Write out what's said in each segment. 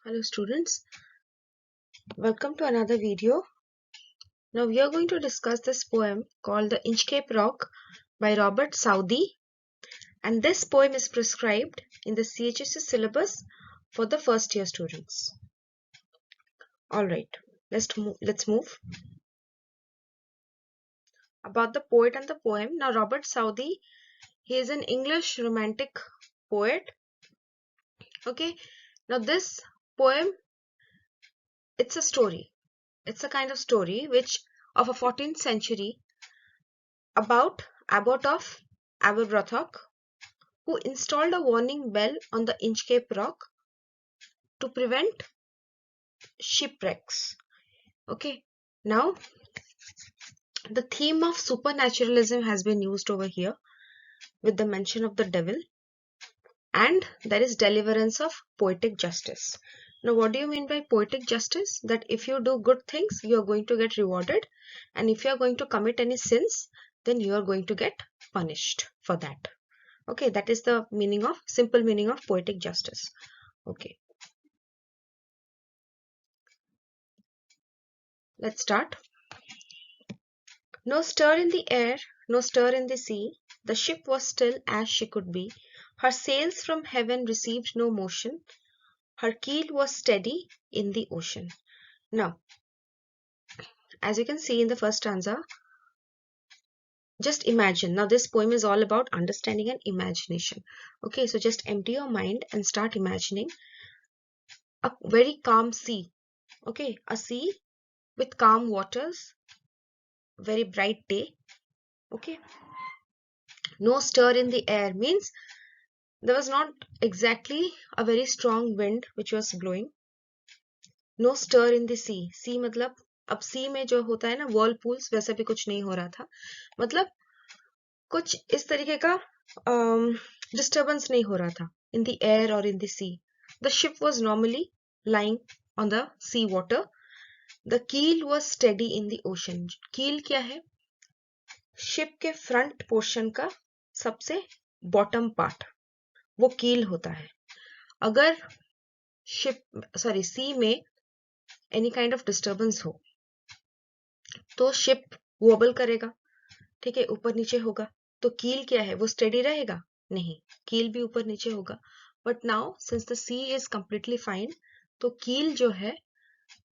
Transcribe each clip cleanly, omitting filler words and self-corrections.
Hello students, welcome to another video. Now we are going to discuss this poem called The Inchcape Rock by Robert Southey, and this poem is prescribed in the CHSC syllabus for the first year students. Alright, let's move. About the poet and the poem. Now Robert Southey, he is an English romantic poet. Okay, now this poem, it's a story. It's a kind of story which of a 14th century about Abbot of Aberbrothock, who installed a warning bell on the Inchcape rock to prevent shipwrecks. Okay, now the theme of supernaturalism has been used over here with the mention of the devil, and there is deliverance of poetic justice. Now, what do you mean by poetic justice? That if you do good things, you are going to get rewarded, and if you are going to commit any sins, then you are going to get punished for that. Okay, that is the meaning of simple meaning of poetic justice. Okay, let's start. No stir in the air, no stir in the sea. The ship was still as she could be. Her sails from heaven received no motion. Her keel was steady in the ocean. Now, as you can see in the first stanza, just imagine. Now, this poem is all about understanding and imagination. Okay, so just empty your mind and start imagining a very calm sea. Okay, a sea with calm waters, very bright day. Okay, no stir in the air means there was not exactly a very strong wind which was blowing. No stir in the sea. Sea मतलब अब sea में जो होता है ना whirlpools, वैसा भी कुछ नहीं हो रहा था. मतलब कुछ इस तरीके का disturbance नहीं हो रहा था in the air or in the sea. The ship was normally lying on the sea water. The keel was steady in the ocean. Keel क्या है? शिप के फ्रंट पोर्शन का सबसे बॉटम पार्ट, वो कील होता है. अगर सी में एनी काइंड ऑफ डिस्टर्बेंस हो तो शिप वोबल करेगा, ठीक है, ऊपर नीचे होगा. तो कील क्या है, वो स्टेडी रहेगा? नहीं, कील भी ऊपर नीचे होगा. But now since the sea is completely fine, तो कील जो है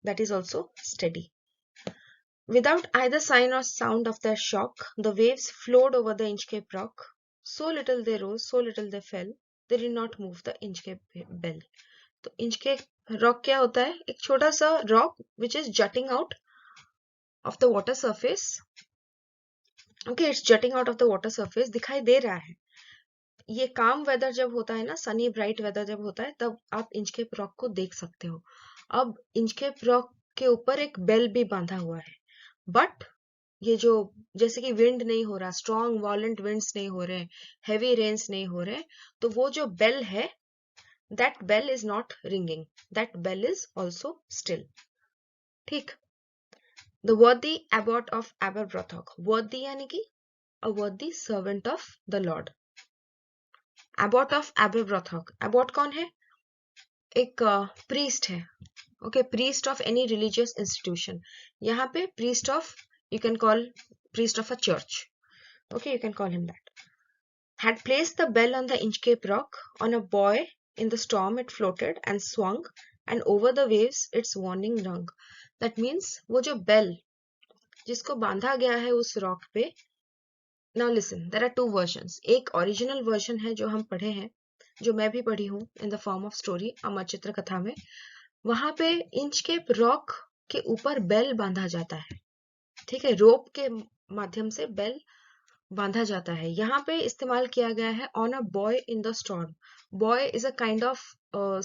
that is also steady. Without either sign or sound of their shock, the waves flowed over the Inchcape rock. So little they rose, so little they fell. They did not move the Inchcape bell. तो Inchcape rock क्या होता है? एक छोटा सा rock which is jutting out of the water surface. Okay, it's jutting out of the water surface. दिखाई दे रहा है. ये calm weather जब होता है ना, sunny bright weather जब होता है, तब आप Inchcape rock को देख सकते हो. अब Inchcape rock के ऊपर एक बेल भी बांधा हुआ है. बट ये जो जैसे कि विंड नहीं हो रहा, स्ट्रॉन्ग वायलेंट विंड्स नहीं हो रहे, हेवी रेन्स नहीं हो रहे, तो वो जो बेल है, that bell is not ringing, that bell is also still. ठीक. The worthy abbot of Aberbrothok. Worthy यानी कि a worthy servant of the Lord. Abbot of Aberbrothok. Abbot कौन है? एक प्रीस्ट है. Okay, priest of any religious institution. यहाँ पे priest of, you can call priest of a church. Okay, you can call him that. Had placed the bell on the Inchcape rock. On a buoy in the storm it floated and swung, and over the waves its warning rung. That means वो जो bell जिसको बांधा गया है उस rock पे. Now listen, there are two versions. एक original version है जो हम पढ़े हैं, जो मैं भी पढ़ी हूँ in the form of story अमर चित्र कथा में. वहां पे Inchcape rock के ऊपर बेल बांधा जाता है, ठीक है, रोप के माध्यम से बेल बांधा जाता है. यहाँ पे इस्तेमाल किया गया है on a boy in the storm. Boy is a kind of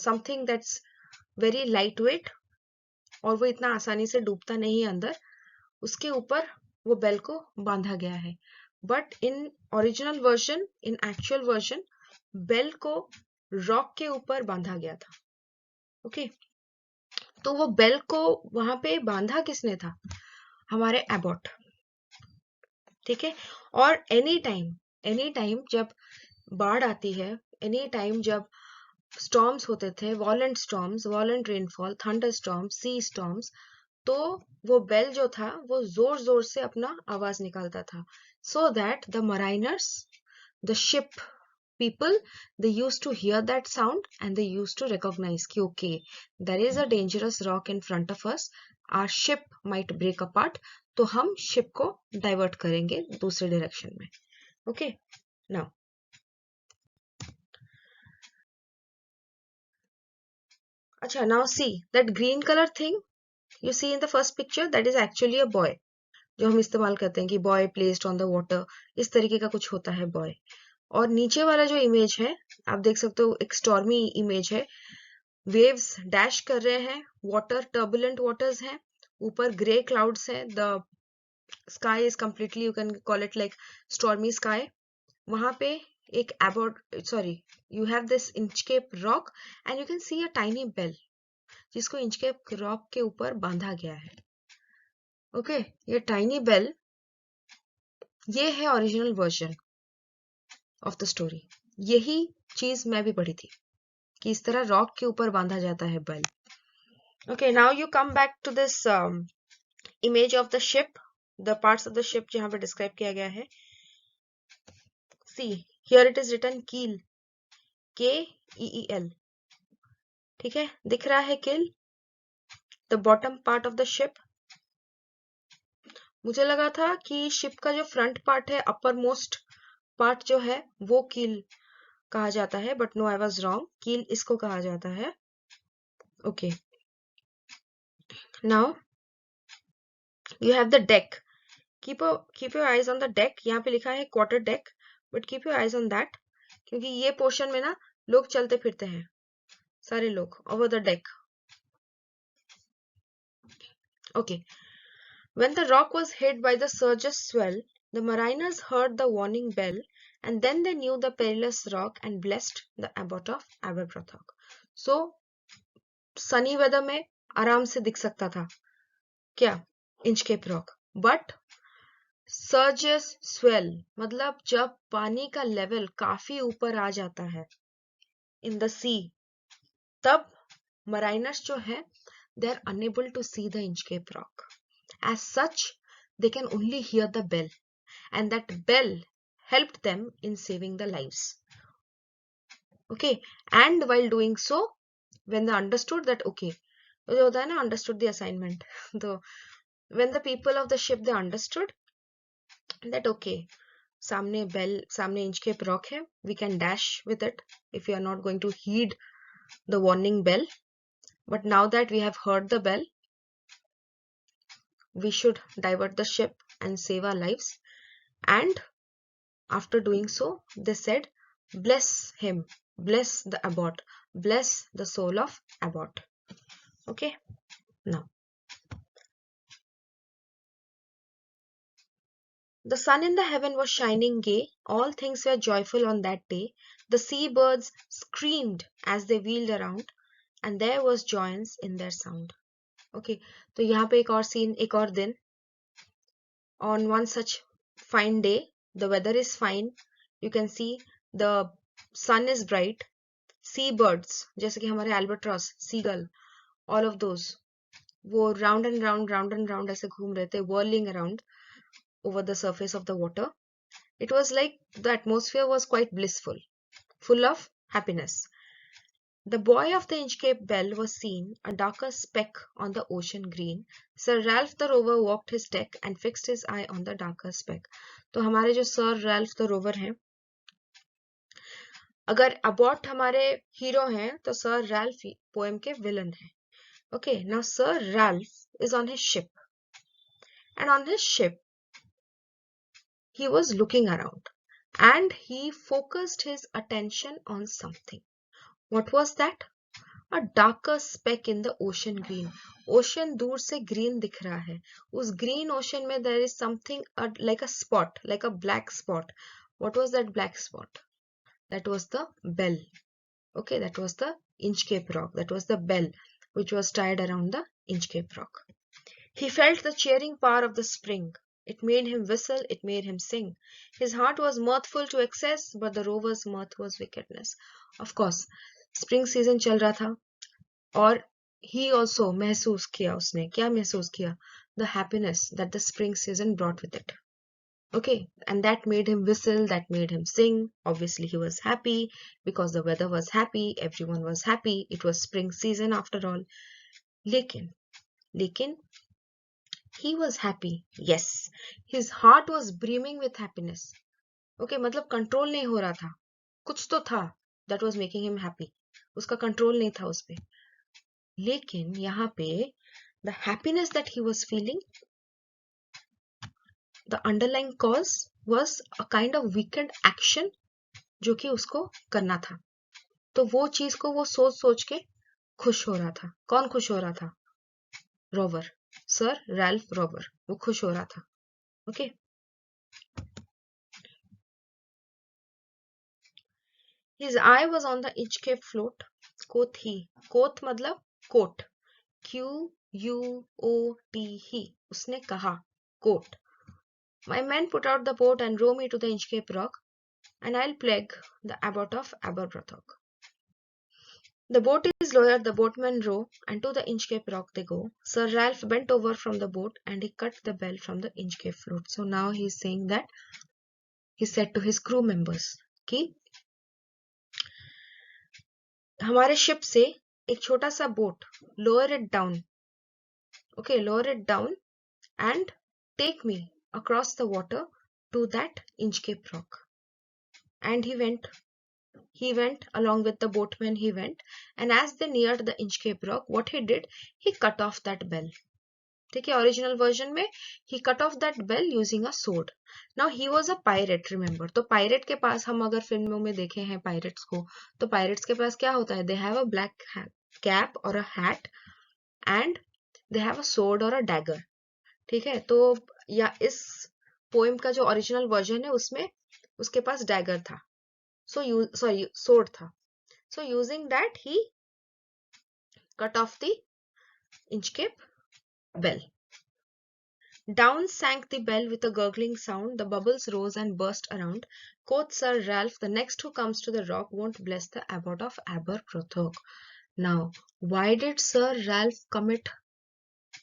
something that's very light weight, और वो इतना आसानी से डूबता नहीं है अंदर. उसके ऊपर वो बेल को बांधा गया है. But in original version, in actual version, bell को रॉक के ऊपर बांधा गया था. ओके, तो वो बेल को वहां पे बांधा किसने था? हमारे एबॉट. ठीक है. और एनी टाइम जब बाढ़ आती है, एनी टाइम जब स्टॉर्म्स होते थे, violent storms, violent rainfall, thunder storms, sea storms, तो वो बेल जो था वो जोर जोर से अपना आवाज निकालता था, so that the mariners, the ship people, they used to hear that sound and they used to recognize कि okay, there is a dangerous rock in front of us, our ship might break apart, तो हम ship को divert करेंगे दूसरे direction में. Okay, now अच्छा, now see that green color thing you see in the first picture, that is actually a boy, जो हम इस्तेमाल करते हैं कि boy placed on the water, इस तरीके का कुछ होता है boy. और नीचे वाला जो इमेज है आप देख सकते हो, एक स्टॉर्मी इमेज है, वेव्स डैश कर रहे हैं, वाटर टर्बुलेंट वाटर्स हैं, ऊपर ग्रे क्लाउड्स हैं, the sky is completely, you can call it like stormy sky. वहां पे एक you have this Inchcape rock and you can see a tiny bell जिसको इंचकेप रॉक के ऊपर बांधा गया है. ओके, ये टाइनी बेल, ये है original version of the story. यही चीज मैं भी पढ़ी थी कि इस तरह रॉक के ऊपर बांधा जाता है bell. Okay, now you come back to this image of the ship, the parts of the ship जहां पे describe किया गया है. See, here it is written keel, K-E-E-L. ठीक है, दिख रहा है keel, the bottom part of the ship. मुझे लगा था कि ship का जो front part है, upper most part जो है वो keel कहा जाता है, but no, I was wrong. keel इसको कहा जाता है. Okay, now you have the deck. Keep your eyes on the deck. यहाँ पे लिखा है quarter deck, but keep your eyes on that, क्योंकि ये पोर्शन में ना लोग चलते फिरते हैं, सारे लोग over the deck. Okay, when the rock was hit by the surge's swell, the mariners heard the warning bell, and then they knew the perilous rock and blessed the abbot of Aberbrothock. So sunny weather में आराम से दिख सकता था क्या, Inchcape rock, but surges swell मतलब जब पानी का लेवल काफी ऊपर आ जाता है इन द सी, तब मराइनर्स जो है they are unable to see the Inchcape rock. As such, they can only hear the bell, and that bell helped them in saving the lives. Okay, and while doing so, when they understood that okay, जो होता है ना understood the assignment, तो when the people of the ship they understood that okay, सामने bell, सामने Inchcape rock है, we can dash with it if we are not going to heed the warning bell. But now that we have heard the bell, we should divert the ship and save our lives. And after doing so, they said, bless him, bless the abbot, bless the soul of abbot. Okay, now the sun in the heaven was shining gay, all things were joyful on that day. The seabirds screamed as they wheeled around, and there was joyance in their sound. Okay, तो यहाँ पे एक और scene, एक और दिन. On one such fine day, the weather is fine, you can see the sun is bright, seabirds जैसे कि हमारे albatross, seagull, all of those, वो round and round ऐसे घूम रहे थे, whirling around over the surface of the water. It was like the atmosphere was quite blissful, full of happiness. The boy of the Inchcape Bell was seen, a darker speck on the ocean green. Sir Ralph the Rover walked his deck and fixed his eye on the darker speck. तो हमारे जो Sir Ralph the Rover हैं, अगर Abbott हमारे hero हैं तो Sir Ralph poem के villain हैं. Okay, now Sir Ralph is on his ship, and on his ship he was looking around, and he focused his attention on something. What was that? A darker speck in the ocean green. Ocean दूर से green दिख रहा है. उस green ocean में there is something like a spot, like a black spot. What was that black spot? That was the bell. Okay, that was the Inchcape rock. That was the bell which was tied around the Inchcape rock. He felt the cheering power of the spring. It made him whistle, it made him sing. His heart was mirthful to excess, but the rover's mirth was wickedness. Of course, spring season चल रहा था और he also महसूस किया, उसने क्या महसूस किया? The happiness that the spring season brought with it. Okay, and that made him whistle, that made him sing. Obviously, he was happy because the weather was happy, everyone was happy. It was spring season after all. Lekin, lekin, he was happy. Yes, his heart was brimming with happiness. Okay, मतलब control नहीं हो रहा था. कुछ तो था that was making him happy. उसका control नहीं था उस पे. लेकिन यहाँ पे the happiness that he was feeling, the underlying cause was a kind of wicked action जो कि उसको करना था. तो वो चीज को वो सोच सोच के खुश हो रहा था. कौन खुश हो रहा था? रोवर, सर रैल्फ रोवर, वो खुश हो रहा था. Okay. His eye was on the Inchcape float. कोत ही, कोत मतलब कोट, QUOT ही, उसने कहा coat. My men put out the boat and row me to the Inchcape rock, and I'll plague the abbot of Aberbrothock. The boat is lowered, the boatmen row, and to the Inchcape rock they go. Sir Ralph bent over from the boat and he cut the bell from the Inchcape float. So now he is saying that he said to his crew members कि हमारे ship से एक छोटा सा boat, lower it down, okay, lower it down and take me across the water to that Inchcape rock. And he went along with the boatmen, he went, and as they neared the Inchcape rock, what he did, he cut off that bell. ठीक है, original version में he cut off that bell using a sword. Now he was a pirate, remember. तो pirate के पास, हम अगर फिल्मों में देखे हैं पायरेट्स को, तो पायरेट्स के पास क्या होता है? They have a black cap or a hat and they have a sword or a dagger. ठीक है, तो या इस पोएम का जो ओरिजिनल वर्जन है उसमें उसके पास डैगर था, सॉरी sword था. So using that he cut off the Inchcape bell. Down sank the bell with a gurgling sound. The bubbles rose and burst around. Quoth Sir Ralph, the next who comes to the rock won't bless the abbot of Aberbrothock. Now, why did Sir Ralph commit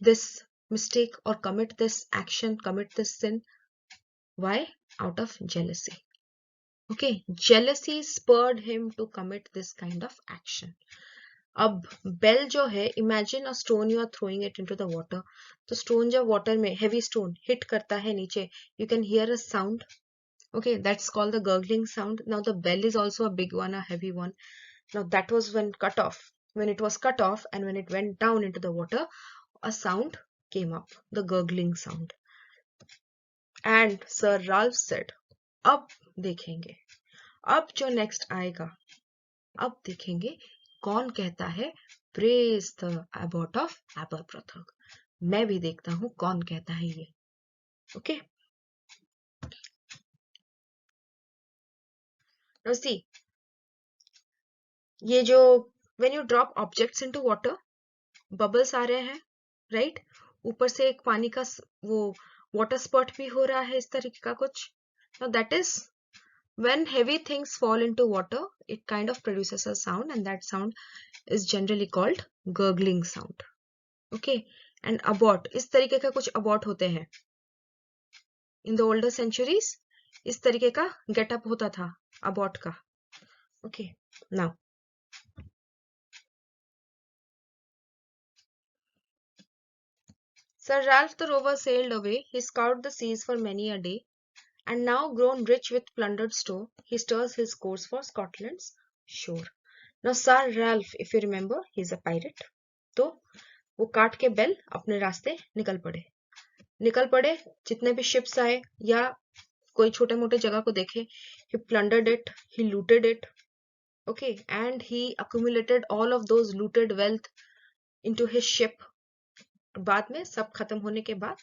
this mistake or commit this action, commit this sin? Why? Out of jealousy. Okay, jealousy spurred him to commit this kind of action. अब bell जो है, imagine a stone you are throwing it into the water. तो stone जब water में, heavy stone hit करता है नीचे, you can hear a sound. Okay, that's called the gurgling sound. Now the bell is also a big one, a heavy one. Now that was when cut off. When it was cut off and when it went down into the water, a sound came up, the gurgling sound. And Sir Ralph said, अब देखेंगे, अब जो next आएगा, अब देखेंगे कौन कहता है प्रेज द अबॉट ऑफ एबरब्रोथोक. मैं भी देखता हूं कौन कहता है ये. ओके, नाउ सी, ये जो when you drop objects into water, bubbles आ रहे हैं, राइट? ऊपर से एक पानी का वो वाटर स्पॉट भी हो रहा है, इस तरीके का कुछ. Now that is when heavy things fall into water, it kind of produces a sound, and that sound is generally called gurgling sound. Okay, and abort, इस तरीके का कुछ abort होते हैं. In the older centuries, इस तरीके का getup होता था abort का. Okay, now Sir Ralph the Rover sailed away. He scoured the seas for many a day, and now grown rich with plundered store, he stirs his course for Scotland's shore. Now Sir Ralph, if you remember, he is a pirate. तो वो काट के bell अपने रास्ते निकल पड़े. जितने भी शिप्स आए या कोई छोटे मोटे जगह को देखे, he plundered it, he looted it. Okay, and he accumulated all of those looted wealth into his ship. बाद में सब खत्म होने के बाद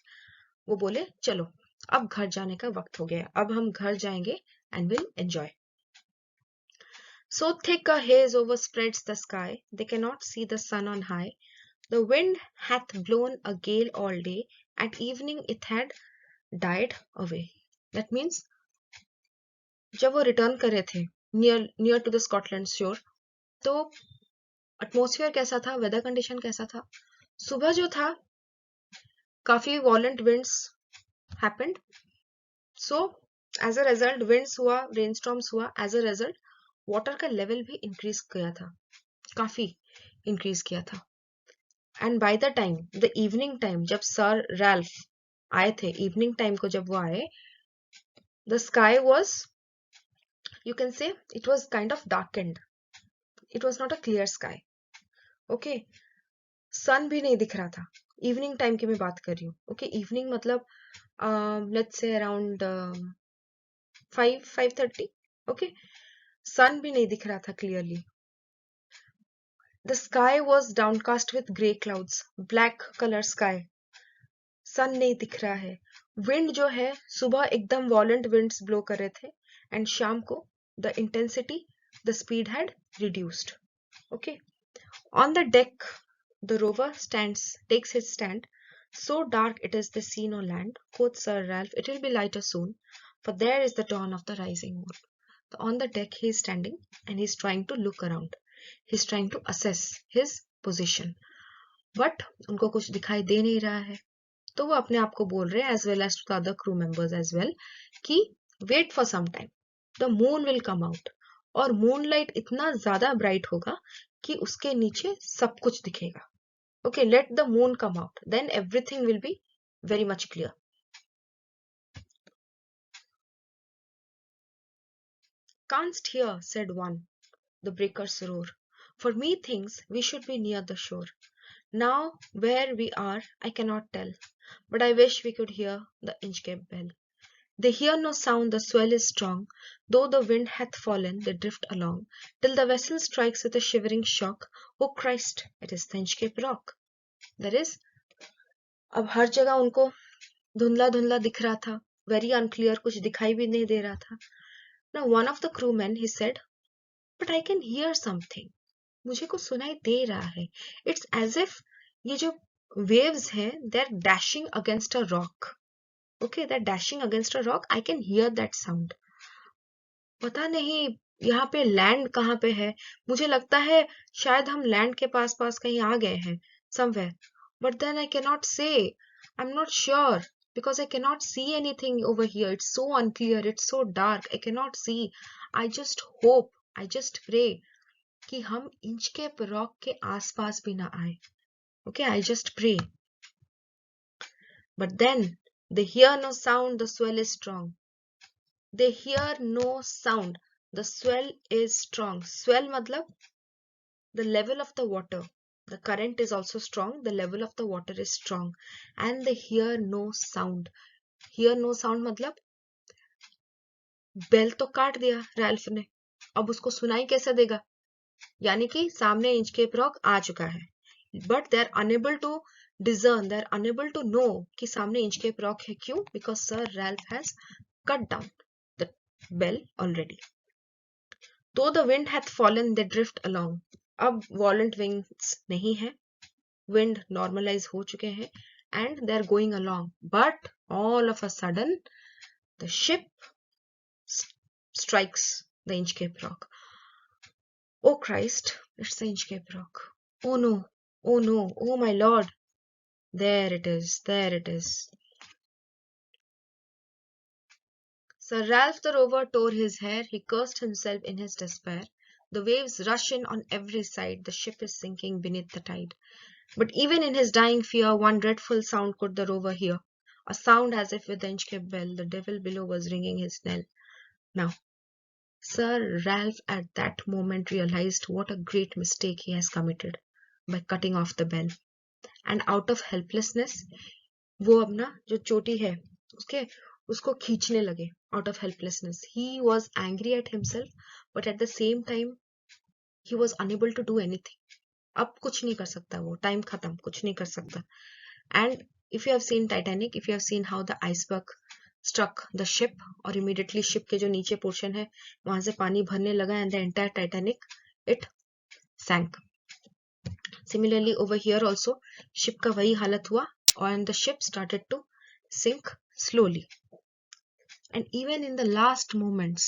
वो बोले चलो अब घर जाने का वक्त हो गया, अब हम घर जाएंगे and will enjoy. So thick a haze overspreads the sky, they cannot see the sun on high. The wind hath blown a gale all day, at evening it had died away. That means जब वो return कर रहे थे near to the Scotland shore, तो atmosphere कैसा था, weather condition कैसा था? सुबह जो था काफी violent winds happened, so as a result winds हुआ, रेनस्टॉर्म्स हुआ, एज अ रिजल्ट वाटर का लेवल भी इंक्रीज किया था, काफी इंक्रीज किया था। And by the time the evening time, जब सर रैल्फ आए थे, इवनिंग टाइम को जब वो आए, the sky was, you can say, it was kind of darkened, it was not a clear sky. Okay, सन भी नहीं दिख रहा था, इवनिंग टाइम की मैं बात कर रही हूँ. ओके, इवनिंग मतलब let's say around 5:30. Okay, sun भी नहीं दिख रहा था clearly. The sky was downcast with grey clouds, black colour sky, sun नहीं दिख रहा है. विंड जो है, सुबह एकदम वॉलेंट विंड्स ब्लो कर रहे थे, एंड शाम को the intensity, the speed had reduced. Okay, on the deck the rover takes his stand. So dark it is the sea no land, quoth Sir Ralph, it will be lighter soon, for there is the dawn of the rising moon. So on the deck he is standing and he is trying to look around. He is trying to assess his position. But उनको कुछ दिखाई दे नहीं रहा है, तो वो अपने आप को बोल रहे हैं, as well as to the other crew members as well, कि wait for some time, the moon will come out. और मूनलाइट इतना ज्यादा ब्राइट होगा कि उसके नीचे सब कुछ दिखेगा. Okay, let the moon come out, then everything will be very much clear. Canst hear, said one, the breakers roar, for me thinks we should be near the shore. Now where we are I cannot tell, but I wish we could hear the Inchcape bell. They hear no sound, the swell is strong, though the wind hath fallen, they drift along, till the vessel strikes with a shivering shock. Oh Christ, it is the Inchcape rock. That is, अब हर जगह उनको धुंधला धुंधला दिख रहा था, very unclear, कुछ दिखाई भी नहीं दे रहा था. Now one of the crewmen, he said, but I can hear something. मुझे कुछ सुनाई दे रहा है. It's as if ये जो waves हैं, they're dashing against a rock. Okay, they're dashing against a rock. I can hear that sound. पता नहीं यहाँ पे लैंड कहाँ पे है. मुझे लगता है शायद हम लैंड के पास पास कहीं आ गए हैं, somewhere. But then I cannot say. I'm not sure because I cannot see anything over here. It's so unclear. It's so dark. I cannot see. I just hope, I just pray कि हम Inchcape rock के आसपास भी ना आए. Okay, I just pray. But then they hear no sound. The swell is strong. They hear no sound. The swell is strong. Swell matlab the level of the water. The current is also strong. The level of the water is strong. And they hear no sound. Hear no sound matlab bell तो काट दिया Ralph ने, अब उसको सुनाई कैसे देगा? यानी कि सामने इंचकेप रॉक आ चुका है, but they are unable to discern, they are unable to know कि सामने इंचकेप रॉक है. क्यों? Because sir Ralph has cut down the bell already. Though the wind hath fallen, they drift along. अब violent winds नहीं है, wind normalize हो चुके हैं, and they are going along. But all of a sudden, the ship strikes the Inchcape rock. Oh Christ, it's the Inchcape rock. Oh no, oh no, oh my Lord. There it is, there it is. Sir Ralph the Rover tore his hair, he cursed himself in his despair. The waves rush in on every side, the ship is sinking beneath the tide. But even in his dying fear, one dreadful sound could the rover hear, a sound as if with the Inchcape bell, the devil below was ringing his knell. Now, Sir Ralph at that moment realized what a great mistake he has committed by cutting off the bell. And out of helplessness, वो अपना जो चोटी है उसको खींचने लगे. Out of helplessness, he was angry at himself, but at the same time he was unable to do anything. अब कुछ नहीं कर सकता वो, टाइम खत्म, कुछ नहीं कर सकता. And if you have seen Titanic, if you have seen how the iceberg struck the ship, और immediately ship के जो नीचे पोर्शन है वहां से पानी भरने लगा, and the entire Titanic it sank. Similarly over here also ship का वही हालत हुआ, and the ship started to sink slowly. And even in the last moments,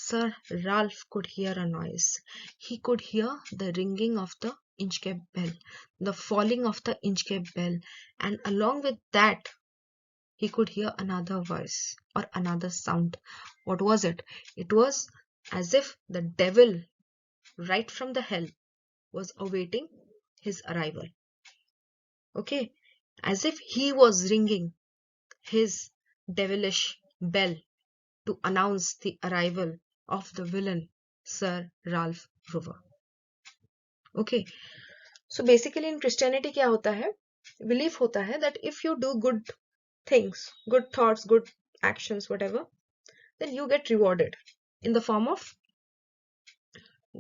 Sir Ralph could hear a noise. He could hear the ringing of the Inchcape bell, the falling of the Inchcape bell, and along with that, he could hear another voice or another sound. What was it? It was as if the devil, right from the hell, was awaiting his arrival. Okay, as if he was ringing his devilish bell to announce the arrival of the villain, Sir Ralph Rover. Okay, so basically in Christianity क्या होता है? Belief होता है that if you do good things, good thoughts, good actions, whatever, then you get rewarded in the form of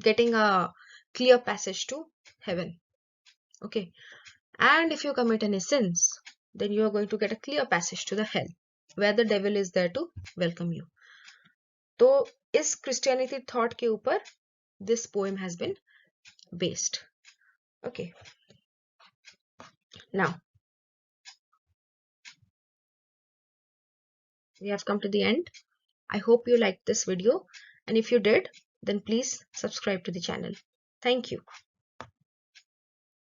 getting a clear passage to heaven. Okay, and if you commit any sins, then you are going to get a clear passage to the hell, where the devil is there to welcome you. तो इस Christianity thought के ऊपर this poem has been based. Okay, now we have come to the end. I hope you liked this video, and if you did, then please subscribe to the channel. Thank you.